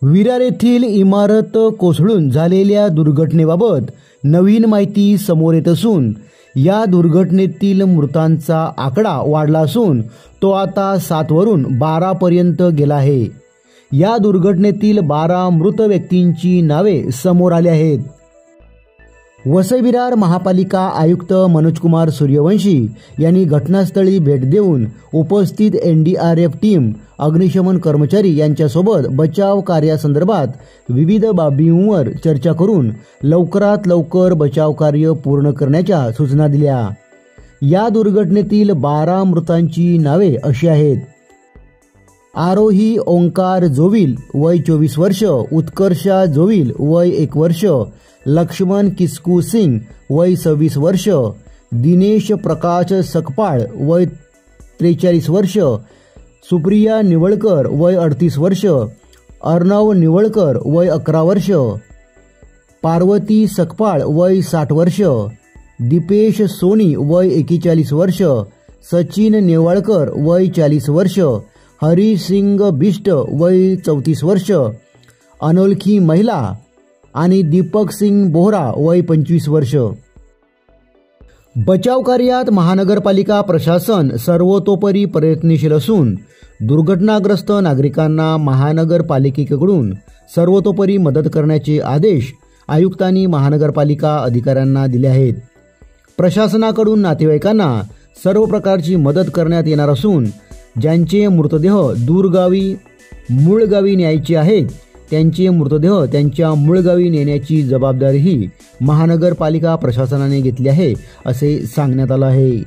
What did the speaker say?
विरार येथील इमारत कोसळून झालेल्या दुर्घटनेबाबत नवीन माहिती समोर येत असून या दुर्घटनेतील मृतांचा आकडा वाढला असून तो आता 7 वरून 12 पर्यंत गेला आहे। या दुर्घटनेतील 12 मृत व्यक्तींची नावे समोर आली आहेत। वसई विरार महापालिका आयुक्त मनोजकुमार सूर्यवंशी यांनी घटनास्थळी भेट देऊन उपस्थित एनडीआरएफ टीम, अग्निशमन कर्मचारी यांच्यासोबत बचाव कार्यासंदर्भात विविध बाबींवर चर्चा करून लवकरात लवकर बचाव कार्य पूर्ण करण्याच्या सूचना दिल्या। या दुर्घटनेतील 12 मृतांची नावे अशी आहेत: आरोही ओंकार जोविल वय 24 वर्ष, उत्कर्षा जोविल वय 1 वर्ष, लक्ष्मण किस्कू सिंग वय 26 वर्ष, दिनेश प्रकाश सकपाळ वय 43 वर्ष, सुप्रिया निवळकर वय 38 वर्ष, अर्णव निवळकर वय 11 वर्ष, पार्वती सकपाळ वय 60 वर्ष, दीपेश सोनी वय 41 वर्ष, सचिन नेवाळकर वय 40 वर्ष, हरी सिंग बिष्ट वय 34 वर्ष, अनोळखी महिला आणि दीपक सिंग बोहरा वय 25 वर्ष। बचाव कार्यात महानगरपालिका प्रशासन सर्वतोपरी प्रयत्नशील असून दुर्घटनाग्रस्त नागरिकांना महानगरपालिकेकडून सर्वतोपरी मदत करण्याचे आदेश आयुक्तांनी महानगरपालिका अधिकाऱ्यांना दिले आहेत। प्रशासनाकडून नातेवाईकांना सर्व प्रकारची मदत करण्यात येणार असून ज्यांचे मृतदेह दूरगावी मूळ गावी न्यायचे आहेत त्यांचे मृतदेह त्यांच्या मूळ गावी नेण्याची जबाबदारीही महानगरपालिका प्रशासनाने घेतली आहे असे सांगण्यात आले आहे।